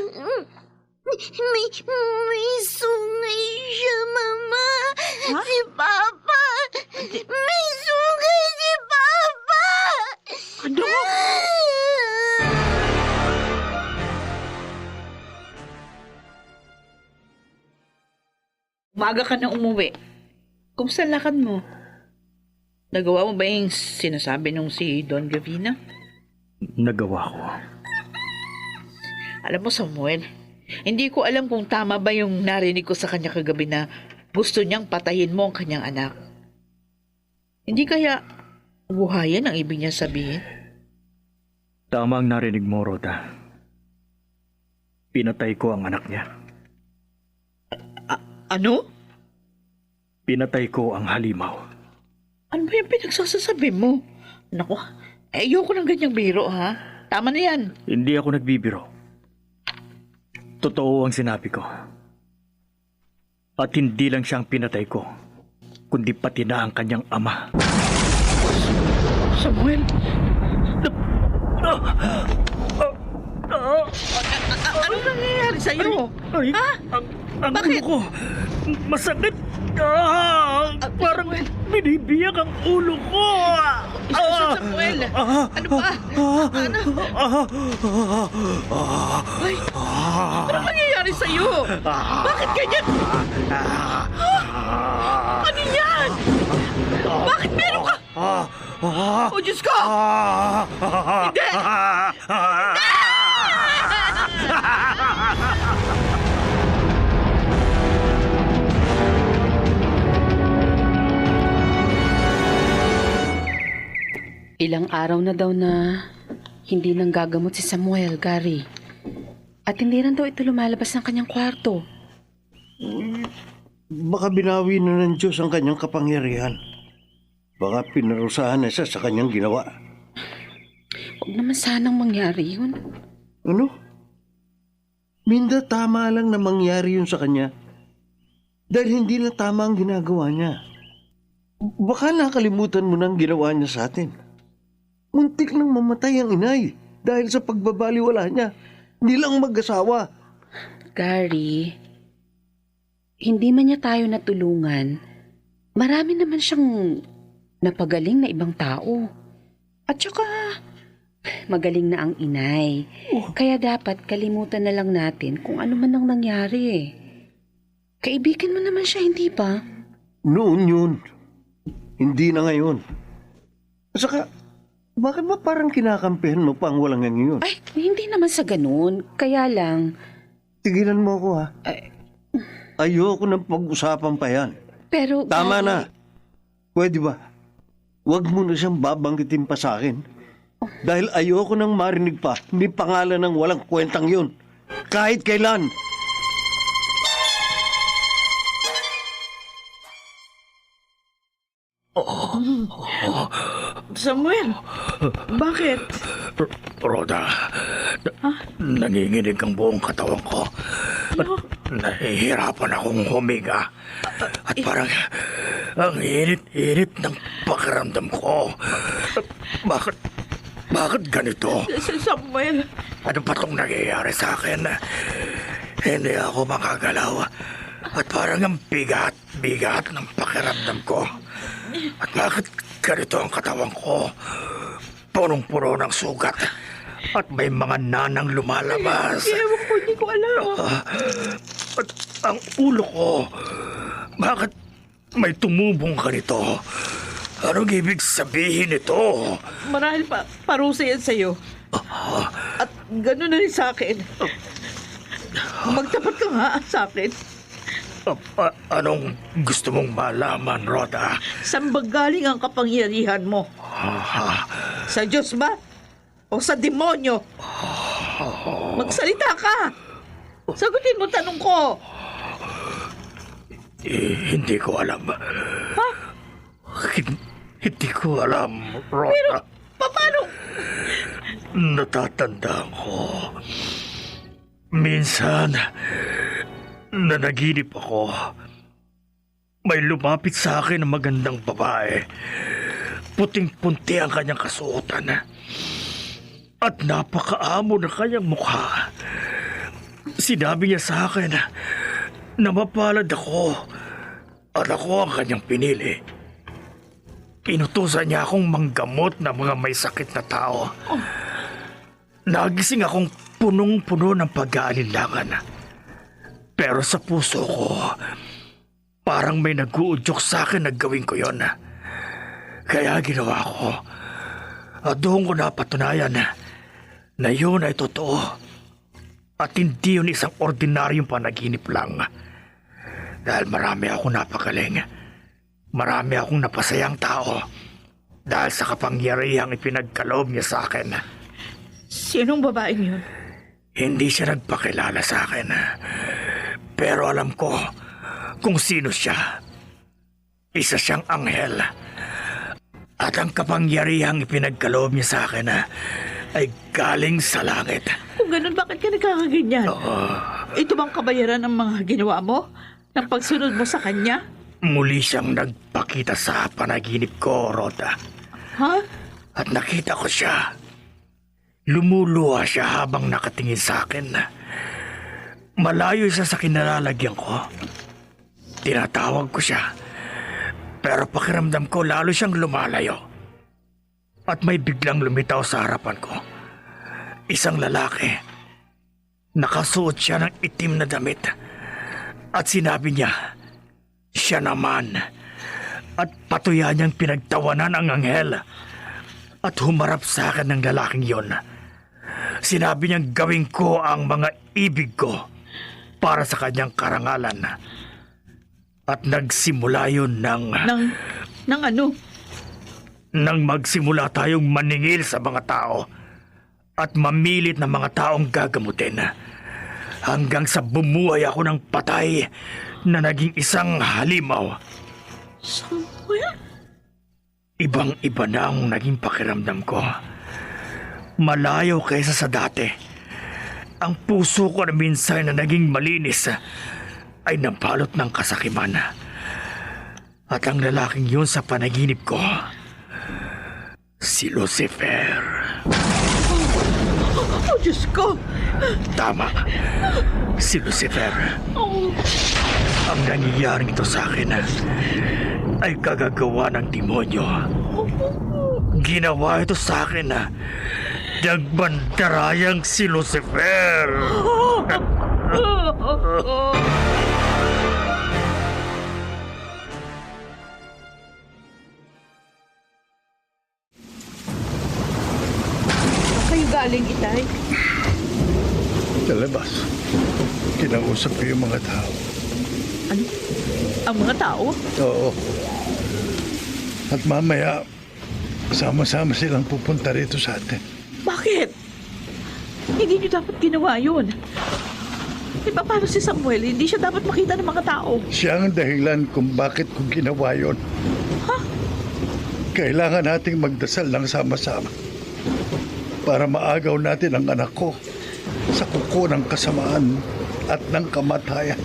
May sungay siya, Mama. Ha? Si Papa. May sungay si Papa. Ano? Umaga ka na umuwi. Kumusta ang lakad mo? Nagawa mo ba yung sinasabi nung si Don Gavina? Nagawa ko. Alam mo, Samuel, hindi ko alam kung tama ba yung narinig ko sa kanya kagabi na gusto niyang patayin mo ang kanyang anak. Hindi kaya buhayan ang ibig niya sabihin? Tama ang narinig mo, Rhoda. Pinatay ko ang anak niya. Ano? Pinatay ko ang halimaw. Ano ba yung pinagsasasabi mo? Naku, ayoko ng ganyang biro, ha? Tama na yan. Hindi ako nagbibiro. Totoo ang sinabi ko. At hindi lang siyang pinatay ko, kundi pati na ang kanyang ama. Samuel? Ano nangyayari sa'yo? Ay, Ha? Ang Bakit? ulo ko, masakit. Parang binibiyak ang ulo ko. Samuel, ano ba? Ay, ano nangyayari sa'yo? Bakit ganyan? Ano yan? Bakit meron ka? Oh, Diyos ko! Hindi! Ilang araw na daw na hindi nang gagamot si Samuel, Gary. At hindi rin daw ito lumalabas ng kanyang kwarto. Baka binawi na ng Diyos ang kanyang kapangyarihan. Baka pinarusahan na siya sa kanyang ginawa. Huwag naman sanang mangyari yun. Ano? Minda, tama lang na mangyari yun sa kanya. Dahil hindi na tama ang ginagawa niya. Baka nakalimutan mo na ang ginawa niya sa atin. Muntik nang mamatay ang inay dahil sa pagbabaliwala niya. Hindi lang mag-asawa. Gary, hindi man niya tayo natulungan. Marami naman siyang napagaling na ibang tao. At saka, magaling na ang inay. Kaya dapat kalimutan na lang natin kung ano man ang nangyari eh. Kaibigan mo naman siya, hindi ba? Noon yun. Hindi na ngayon. At saka, bakit ba parang kinakampihan mo pa ang walang ngayon? Ay, hindi naman sa ganun. Kaya lang, Tigilan mo ako ha. Ayoko nang pag-usapan pa yan. pero... Tama Gary, na. Pwede ba? Huwag mo na siyang babanggitin pa sa akin. Dahil ayoko nang marinig pa, may pangalan ng walang kwentang yun. Kahit kailan. Samuel, bakit? Rhoda, nanginginig ang buong katawan ko. At nahihirapan akong humiga. At parang ang init-init ng pakiramdam ko. Bakit ganito? Samuel, Ano pa itong nangyayari sa akin? Hindi ako makagalaw. At parang ang bigat ng pakiramdam ko. At bakit ganito ang katawan ko? Punong-puno ng sugat. At may mga nanang lumalabas. ewan ko, hindi ko alam. At ang ulo ko, bakit may tumubong ganito? Anong ibig sabihin ito? Marahil parusa yan sa'yo. At gano'n na rin sa akin. Magtapat ka nga sa akin. Anong gusto mong malaman, Rhoda? Saan ba galing ang kapangyarihan mo? Sa Diyos ba? O sa demonyo? Magsalita ka! Sagutin mo tanong ko! Hindi ko alam. Ha? Hindi ko alam, Rhoda. Pero, paano? Natatandaan ko. Minsan, nanaginip ako. May lumapit sa akin na magandang babae. Puting-punti ang kanyang kasuotan. At napakaamo ng kanyang mukha. Sinabi niya sa akin na mapalad ako at ako ang kanyang pinili. Inutusan niya akong manggamot ng mga may sakit na tao. Nagising akong punong-puno ng pag-aalinlangan. Pero sa puso ko, parang may nag-uudyok sa akin na gawin ko yon. Kaya ginawa ko. At doon ko napatunayan na yun ay totoo. At hindi yun isang ordinaryong panaginip lang. Dahil marami akong napagaling. Marami akong napasayang tao. Dahil sa kapangyarihang ipinagkaloob niya sa akin. Sinong babaeng yun? Hindi siya nagpakilala sa akin. Pero alam ko kung sino siya. Isa siyang anghel. At ang kapangyarihang ipinagkaloob niya sa akin ay galing sa langit. Kung ganun, bakit ka nagkakaganyan? Ito bang kabayaran ng mga ginawa mo? Ng pagsunod mo sa kanya? Muli siyang nagpakita sa panaginip ko, Rhoda. Ha? At nakita ko siya. Lumuluha siya habang nakatingin sa akin. Malayo siya sa kinalalagyan ko. Tinatawag ko siya. Pero pakiramdam ko lalo siyang lumalayo. At may biglang lumitaw sa harapan ko. Isang lalaki. Nakasuot siya ng itim na damit. At sinabi niya, siya naman. At patuya niyang pinagtawanan ang anghel. At humarap sa akin ng lalaking yon. Sinabi niyang gawin ko ang mga ibig ko para sa kanyang karangalan. At nagsimula yun ng ano? nang magsimula tayong maningil sa mga tao at mamilit na mga taong gagamutin. Hanggang sa bumuhay ako ng patay na naging isang halimaw. Samuel? Ibang-iba na ang naging pakiramdam ko. Malayo kaysa sa dati. Ang puso ko na minsan na naging malinis ay nabalot ng kasakiman. At ang lalaking yun sa panaginip ko, si Lucifer. Oh, Diyos ko! Tama, si Lucifer. Oh, Ang nangyayaring ito sa akin ay kagagawa ng demonyo. Ginawa ito sa akin ng bandarayang si Lucifer. saan kayo galing, Itay? Sa labas, kinausap ko yung mga tao. Ano? Ang mga tao? Oo. At mamaya, sama-sama silang pupunta rito sa atin. Bakit? Hindi niyo dapat ginawa yun. E paano si Samuel? Hindi siya dapat makita ng mga tao. Siya ang dahilan kung bakit ko ginawa yon. Kailangan nating magdasal ng sama-sama para maagaw natin ang anak ko sa kuko ng kasamaan at ng kamatayan.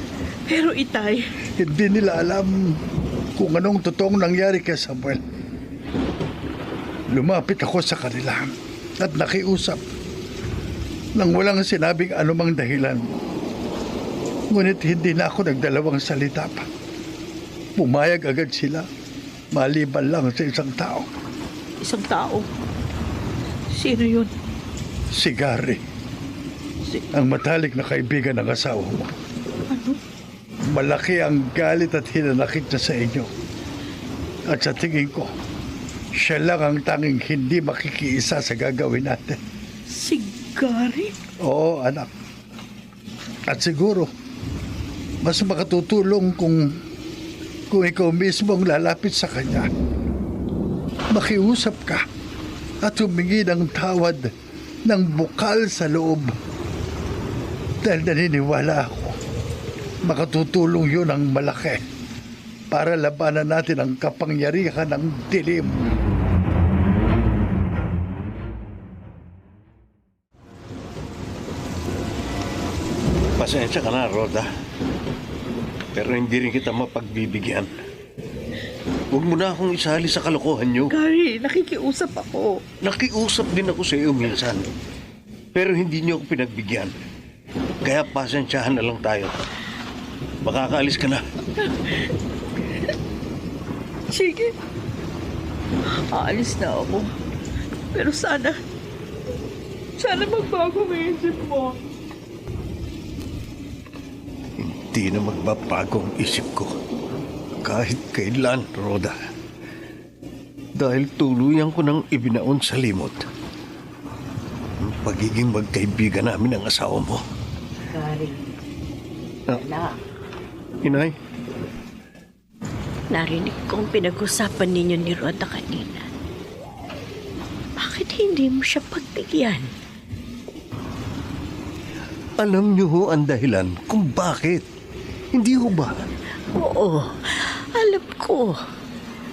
Pero Itay, Hindi nila alam kung anong totoong nangyari kay Samuel. Lumapit ako sa kanila at nakiusap nang walang sinabing anumang dahilan. Ngunit hindi na ako nagdalawang salita pa. Pumayag agad sila, maliban lang sa isang tao. isang tao. Sino yun? Si Gary, ang matalik na kaibigan ng asawa mo. Ano? Malaki ang galit at hinanakit niya sa inyo. At sa tingin ko, siya lang ang tanging hindi makikiisa sa gagawin natin. Si Gary? Oo, anak. At siguro, mas makatutulong kung ikaw mismo ang lalapit sa kanya. Makiusap ka at humingi ng tawad ng bukal sa loob. Dahil naniniwala ako, makatutulong yun ang malaki para labanan natin ang kapangyarihan ng dilim. Pasensya ka na, Roda. Pero hindi rin kita mapagbibigyan. Huwag mo na akong isali sa kalokohan niyo. Gary, nakikiusap ako. Nakiusap din ako sa iyo minsan. Pero hindi niyo ako pinagbigyan. Kaya pasensyahan na lang tayo. Makakaalis ka na. Sige. Aalis na ako. Pero sana magbago ang isip mo. Hindi na magbabago ang isip ko. Kahit kailan, Roda. Dahil tuluyan ko nang ibinaon sa limot ang pagiging magkaibigan namin ng asawa mo. Gary, anak, Inay, narinig kong pinag-usapan ninyo ni Rhoda kanina. Bakit hindi mo siya pagbigyan? alam niyo ho ang dahilan kung bakit. Hindi ho ba? Oo, alam ko.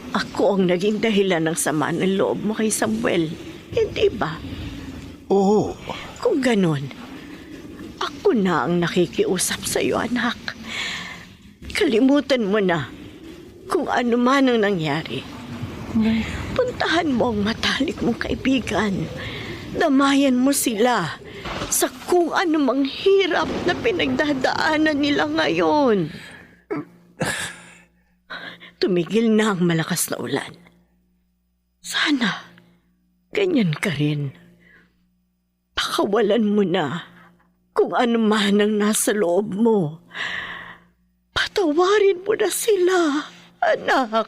Ako ang naging dahilan ng sama ng loob mo kay Samuel. Hindi ba? Oo. Kung ganun, ako na ang nakikiusap sa iyo, anak. Kalimutan mo na kung ano man ang nangyari. Puntahan mo ang matalik mong kaibigan. Damayan mo sila sa kung anumang hirap na pinagdadaanan nila ngayon. Tumigil na ang malakas na ulan. Sana, ganyan ka rin. Pakawalan mo na kung ano man ang nasa loob mo. Patawarin mo na sila, anak.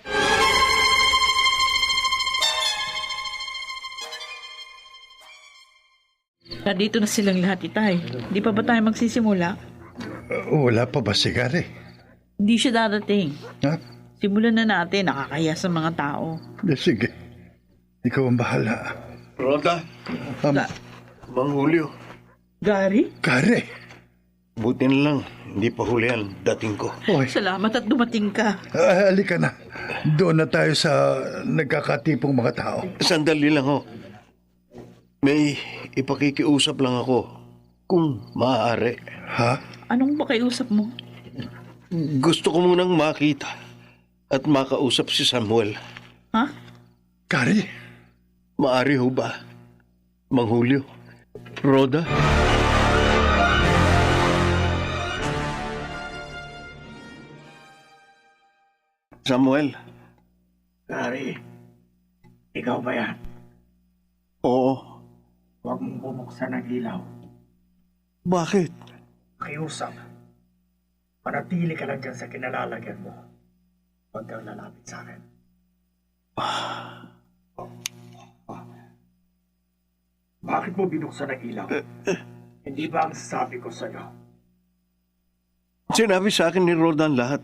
Nandito na silang lahat, Itay. Di pa ba tayo magsisimula? Wala pa ba si Gary? Hindi siya darating. Ha? Simulan na natin, nakakaya sa mga tao. Sige. Ikaw ang bahala. Roda, Mang Julio, Gary, Gary! buti na lang, hindi pa huli ang dating ko. Oy, salamat at dumating ka. halika na. Doon na tayo sa nagkakatipong mga tao. Sandali lang ho. May ipakikiusap lang ako, kung maaari. Ha? Anong pakiusap mo? Gusto ko munang makita at makausap si Samuel. Ha? Gary? Maari ho ba, Mang Julio? Roda? Samuel? Gary, ikaw ba yan? Oo. Huwag mong bumuksan ang ilaw. Bakit? Pakiusap. Manatili ka lang dyan sa kinalalagyan mo. Huwag kang lalapit sa akin. Bakit mo binuksan ang ilaw? Hindi ba ang sabi ko sa'yo? Sinabi sa akin ni Rodan lahat.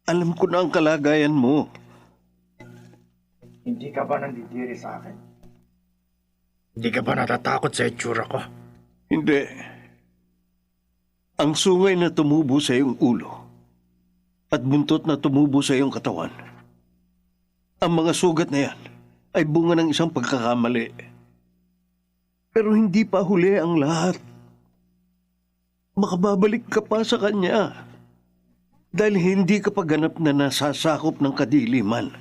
Alam ko na ang kalagayan mo. Hindi ka ba nandidiri sa akin? Hindi ka ba natatakot sa itsura ko? Hindi. Ang sungay na tumubo sa iyong ulo at buntot na tumubo sa iyong katawan. Ang mga sugat na yan ay bunga ng isang pagkakamali. Pero hindi pa huli ang lahat. Makababalik ka pa sa kanya dahil hindi ka pa ganap na nasasakop ng kadiliman.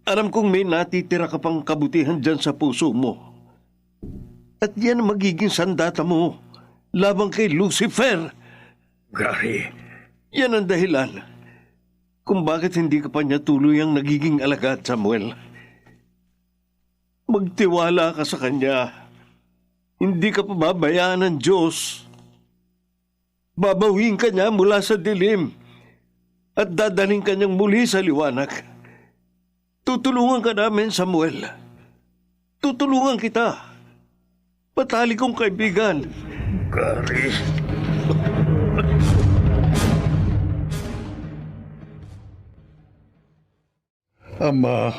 Alam kong may natitira ka pang kabutihan dyan sa puso mo. At yan ang magiging sandata mo labang kay Lucifer. Gary, Yan ang dahilan kung bakit hindi ka pa niya tuluyang nagiging alagad, Samuel. Magtiwala ka sa kanya. Hindi ka pababayaan ng Diyos. Babawiin ka niya mula sa dilim at dadaling ka niyang muli sa liwanag. Tutulungan ka namin, Samuel. Tutulungan kita. Patali kong kaibigan. Gary. Ama,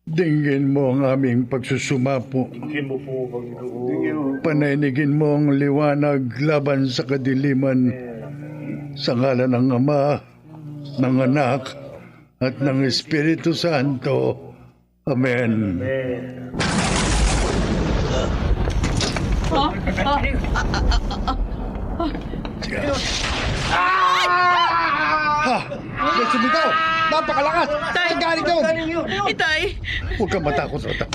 dinggin mo ang aming pagsusumapo. Tingin mo po, Panginoon. Panainigin mo ang liwanag laban sa kadiliman. Sa ngalan ng Ama, ng Anak, at ng Espiritu Santo. Amen. Ha! May sumigaw! Napakalakas! Sa galing doon! Itay, Huwag kang matakot, Rota.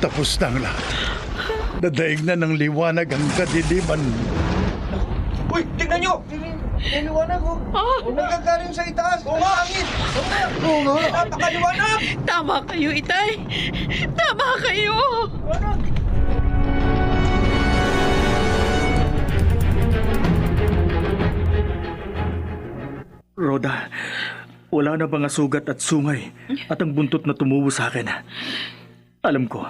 Tapos na ang lahat. Dadaig na ng liwanag ang kadiliman. Uy, tingnan niyo! May liwanag, oh. Nagagaling sa itaas. Oo nga, angin. Oo nga. Napakaliwanag. tama kayo, Itay. Tama kayo. Roda, wala na mga sugat at sungay at ang buntot na tumubo sa akin. Alam ko,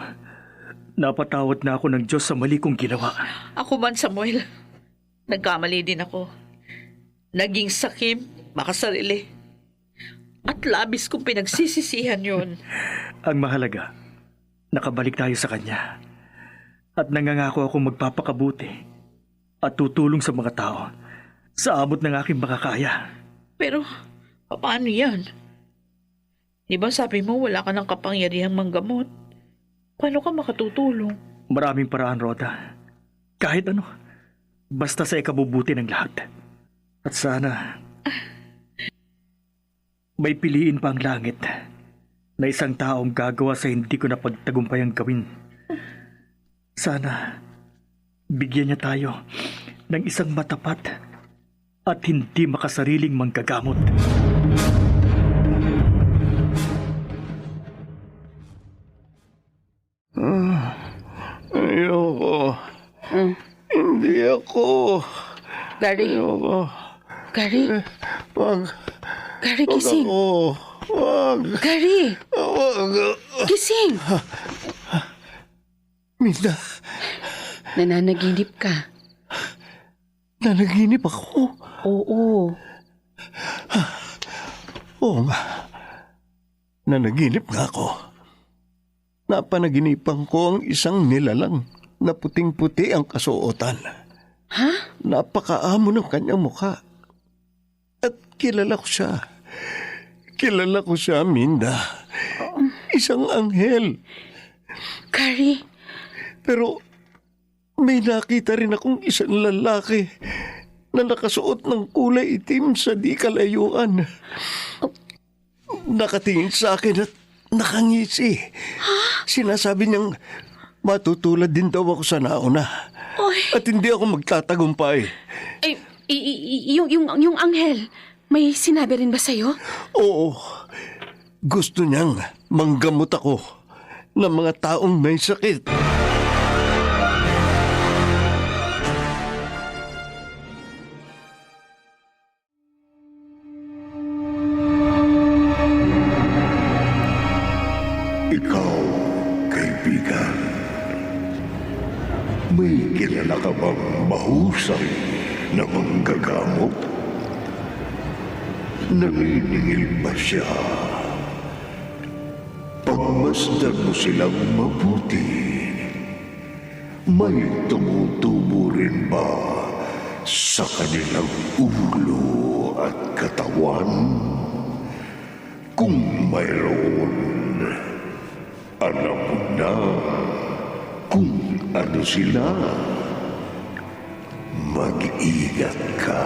napatawad na ako ng Diyos sa mali kong ginawa. Ako man, Samuel. Nagkamali din ako. Naging sakim, makasarili. At labis kong pinagsisisihan yon. Ang mahalaga, nakabalik tayo sa Kanya. At nangangako ako magpapakabuti at tutulong sa mga tao sa abot ng aking makakaya. Pero, paano yan? Di ba sabi mo wala ka ng kapangyarihang manggamot? Paano ka makatutulong? Maraming paraan, Roda. Kahit ano, basta sa ikabubuti ng lahat. At sana, may piliin pa ang langit na isang taong gagawa sa hindi ko napagtagumpayang gawin Sana bigyan niya tayo ng isang matapat at hindi makasariling manggagamot. Ayoko. Hindi ako. Gary, Ayoko. Gary, Wag. Gary, Wag gising. ako. Wag. Gary, Wag. gising. Minda, Nananaginip ka. nanaginip ako. Oo. Oo nga. Nanaginip nga ako. Napanaginipan ko ang isang nilalang na puting-puti ang kasuotan. Ha? Napakaamo ng kanyang mukha. At kilala ko siya. Kilala ko siya, Minda. Isang anghel. Gary, Pero may nakita rin akong isang lalaki na nakasuot ng kulay itim sa di kalayuan. Nakatingin sa akin at nakangisi. Sinasabi niyang matutulad din daw ako sa nauna. At hindi ako magtatagumpay. eh, yung anghel, may sinabi rin ba sa'yo? Oo, gusto niyang manggamot ako ng mga taong may sakit. Ikaw, kaibigan, may kilala ka bang mahusay na manggagamot? Naniningil ba siya? Pagmasdan mo silang mabuti, may tumutubo rin ba sa kanilang ulo at katawan? Kung mayroon, alam mo na kung ano sila. Mag-ingat ka.